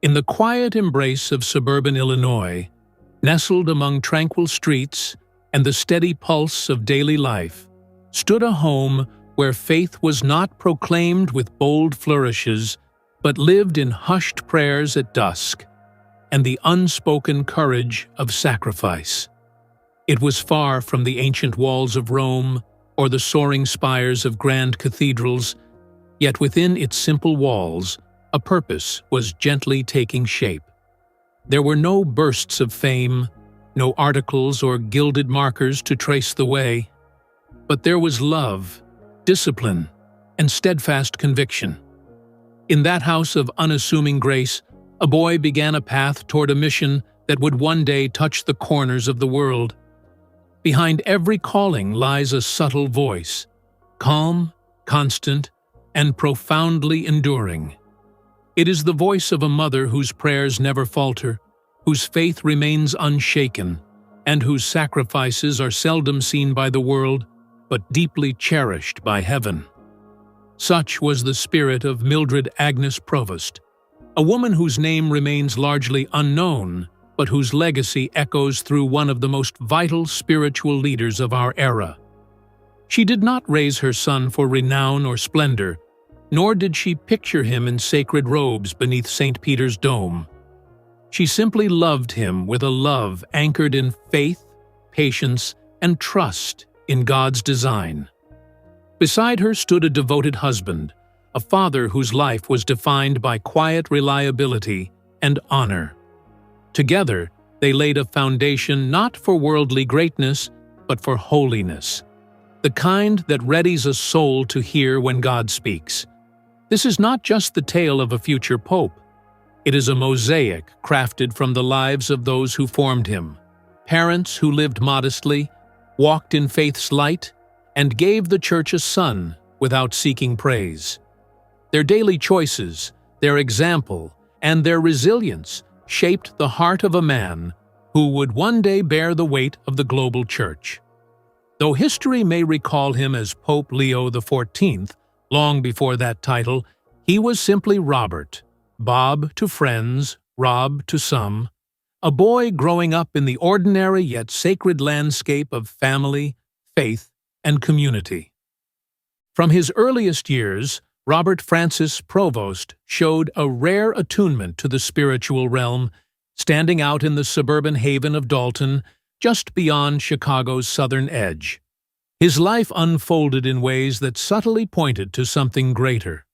In the quiet embrace of suburban Illinois, nestled among tranquil streets and the steady pulse of daily life, stood a home where faith was not proclaimed with bold flourishes, but lived in hushed prayers at dusk, and the unspoken courage of sacrifice. It was far from the ancient walls of Rome or the soaring spires of grand cathedrals, yet within its simple walls, a purpose was gently taking shape. There were no bursts of fame, no articles or gilded markers to trace the way, but there was love, discipline, and steadfast conviction. In that house of unassuming grace, a boy began a path toward a mission that would one day touch the corners of the world. Behind every calling lies a subtle voice, calm, constant, and profoundly enduring. It is the voice of a mother whose prayers never falter, whose faith remains unshaken, and whose sacrifices are seldom seen by the world, but deeply cherished by heaven. Such was the spirit of Mildred Agnes Provost, a woman whose name remains largely unknown, but whose legacy echoes through one of the most vital spiritual leaders of our era. She did not raise her son for renown or splendor, nor did she picture him in sacred robes beneath St. Peter's dome. She simply loved him with a love anchored in faith, patience, and trust in God's design. Beside her stood a devoted husband, a father whose life was defined by quiet reliability and honor. Together, they laid a foundation not for worldly greatness, but for holiness, the kind that readies a soul to hear when God speaks. This is not just the tale of a future pope. It is a mosaic crafted from the lives of those who formed him, parents who lived modestly, walked in faith's light, and gave the Church a son without seeking praise. Their daily choices, their example, and their resilience shaped the heart of a man who would one day bear the weight of the global Church. Though history may recall him as Pope Leo XIV, long before that title, he was simply Robert, Bob to friends, Rob to some, a boy growing up in the ordinary yet sacred landscape of family, faith, and community. From his earliest years, Robert Francis Provost showed a rare attunement to the spiritual realm, standing out in the suburban haven of Dalton, just beyond Chicago's southern edge. His life unfolded in ways that subtly pointed to something greater.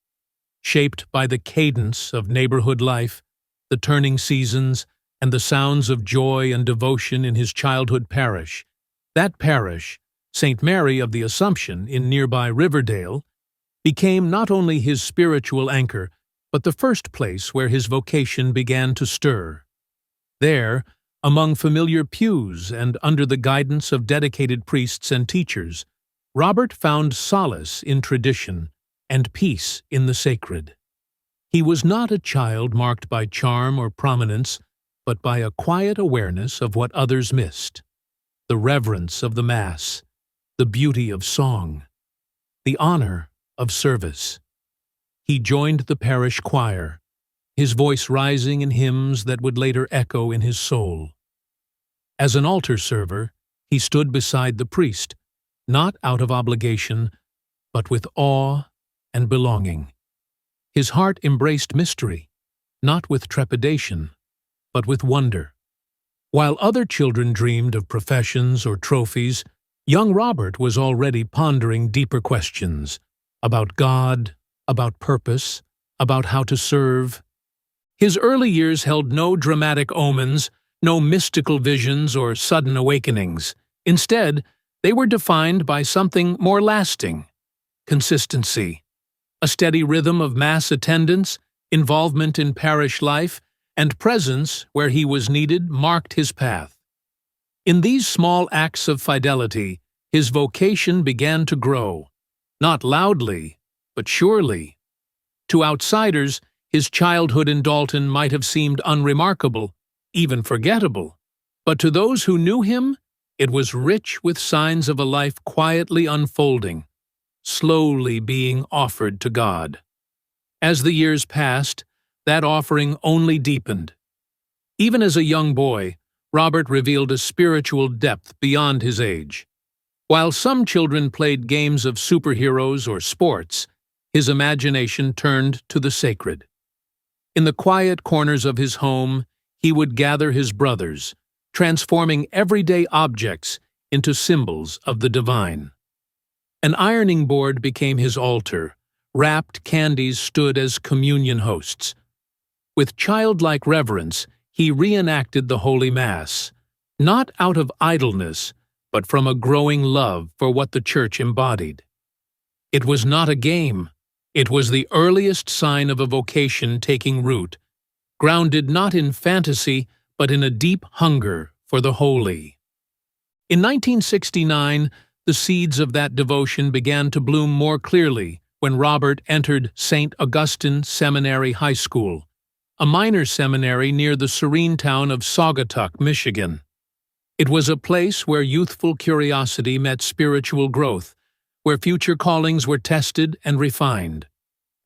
Shaped by the cadence of neighborhood life, the turning seasons, and the sounds of joy and devotion in his childhood parish, that parish, St. Mary of the Assumption in nearby Riverdale, became not only his spiritual anchor, but the first place where his vocation began to stir. There, among familiar pews and under the guidance of dedicated priests and teachers, Robert found solace in tradition and peace in the sacred. He was not a child marked by charm or prominence, but by a quiet awareness of what others missed: the reverence of the Mass, the beauty of song, the honor of service. He joined the parish choir, his voice rising in hymns that would later echo in his soul. As an altar server, he stood beside the priest, not out of obligation, but with awe and belonging. His heart embraced mystery, not with trepidation, but with wonder. While other children dreamed of professions or trophies, young Robert was already pondering deeper questions about God, about purpose, about how to serve. His early years held no dramatic omens, no mystical visions or sudden awakenings. Instead, they were defined by something more lasting: consistency. A steady rhythm of Mass attendance, involvement in parish life, and presence where he was needed marked his path. In these small acts of fidelity, his vocation began to grow, not loudly, but surely. To outsiders, his childhood in Dalton might have seemed unremarkable, even forgettable, but to those who knew him, it was rich with signs of a life quietly unfolding, slowly being offered to God. As the years passed, that offering only deepened. Even as a young boy, Robert revealed a spiritual depth beyond his age. While some children played games of superheroes or sports, his imagination turned to the sacred. In the quiet corners of his home, he would gather his brothers, transforming everyday objects into symbols of the divine. An ironing board became his altar. Wrapped candies stood as communion hosts. With childlike reverence, he reenacted the Holy Mass, not out of idleness, but from a growing love for what the Church embodied. It was not a game. It was the earliest sign of a vocation taking root, grounded not in fantasy, but in a deep hunger for the holy. In 1969, the seeds of that devotion began to bloom more clearly when Robert entered St. Augustine Seminary High School, a minor seminary near the serene town of Saugatuck, Michigan. It was a place where youthful curiosity met spiritual growth, where future callings were tested and refined.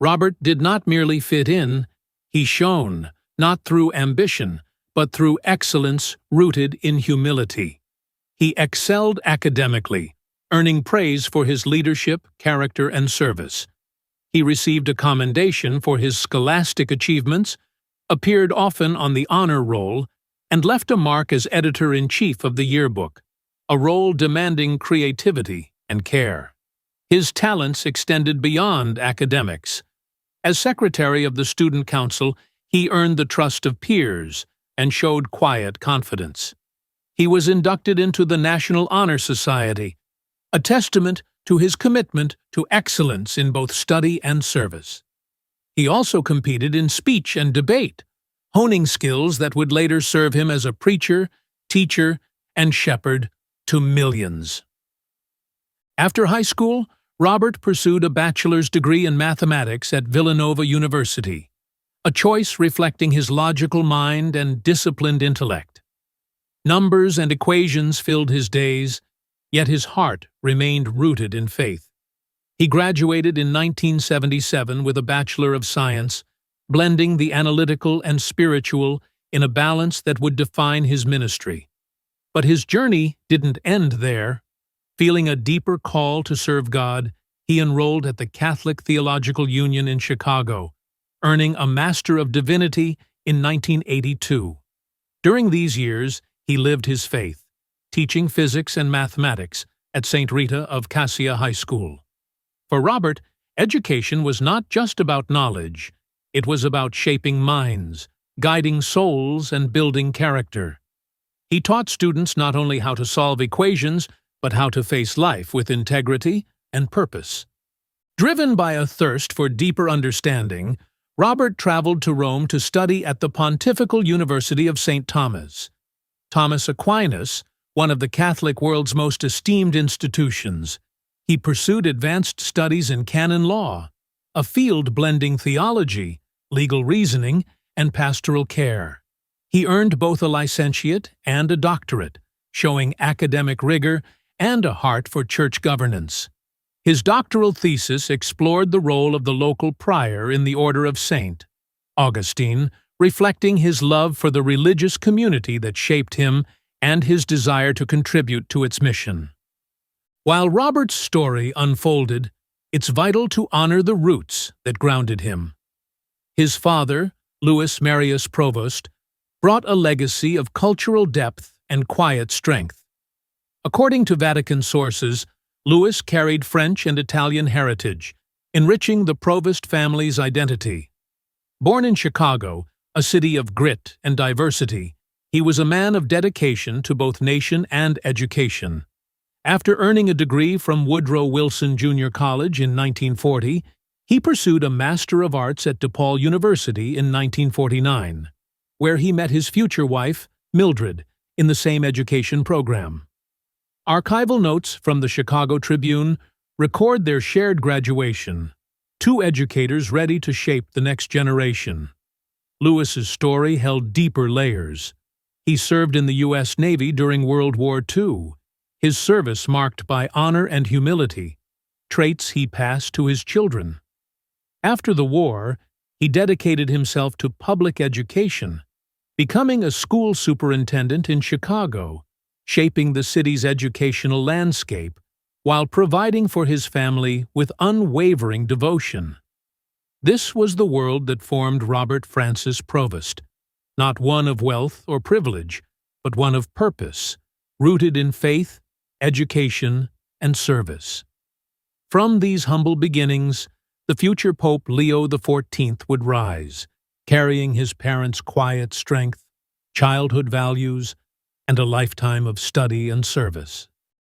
Robert did not merely fit in, he shone, not through ambition, but through excellence rooted in humility. He excelled academically, earning praise for his leadership, character, and service. He received a commendation for his scholastic achievements, appeared often on the honor roll, and left a mark as editor-in-chief of the yearbook, a role demanding creativity and care. His talents extended beyond academics. As secretary of the student council, he earned the trust of peers and showed quiet confidence. He was inducted into the National Honor Society, a testament to his commitment to excellence in both study and service. He also competed in speech and debate, honing skills that would later serve him as a preacher, teacher, and shepherd to millions. After high school, Robert pursued a bachelor's degree in mathematics at Villanova University, a choice reflecting his logical mind and disciplined intellect. Numbers and equations filled his days, yet his heart remained rooted in faith. He graduated in 1977 with a Bachelor of Science, blending the analytical and spiritual in a balance that would define his ministry. But his journey didn't end there. Feeling a deeper call to serve God, he enrolled at the Catholic Theological Union in Chicago, earning a Master of Divinity in 1982. During these years, he lived his faith, teaching physics and mathematics at St. Rita of Cassia High School. For Robert, education was not just about knowledge, it was about shaping minds, guiding souls, and building character. He taught students not only how to solve equations, but how to face life with integrity and purpose. Driven by a thirst for deeper understanding, Robert traveled to Rome to study at the Pontifical University of St. Thomas. Thomas Aquinas, one of the Catholic world's most esteemed institutions, he pursued advanced studies in canon law, a field blending theology, legal reasoning, and pastoral care. He earned both a licentiate and a doctorate, showing academic rigor and a heart for church governance. His doctoral thesis explored the role of the local prior in the Order of St. Augustine, reflecting his love for the religious community that shaped him and his desire to contribute to its mission. While Robert's story unfolded, it's vital to honor the roots that grounded him. His father, Louis Marius Provost, brought a legacy of cultural depth and quiet strength. According to Vatican sources, Louis carried French and Italian heritage, enriching the Provost family's identity. Born in Chicago, a city of grit and diversity, he was a man of dedication to both nation and education. After earning a degree from Woodrow Wilson Jr. College in 1940, he pursued a Master of Arts at DePaul University in 1949, where he met his future wife, Mildred, in the same education program. Archival notes from the Chicago Tribune record their shared graduation, two educators ready to shape the next generation. Louis's story held deeper layers. He served in the U.S. Navy during World War II, his service marked by honor and humility, traits he passed to his children. After the war, He dedicated himself to public education, becoming a school superintendent in Chicago, shaping the city's educational landscape while providing for his family with unwavering devotion. This was the world that formed Robert Francis Provost, not one of wealth or privilege, but one of purpose, rooted in faith, education, and service. From these humble beginnings, the future Pope Leo XIV would rise, carrying his parents' quiet strength, childhood values, and a lifetime of study and service.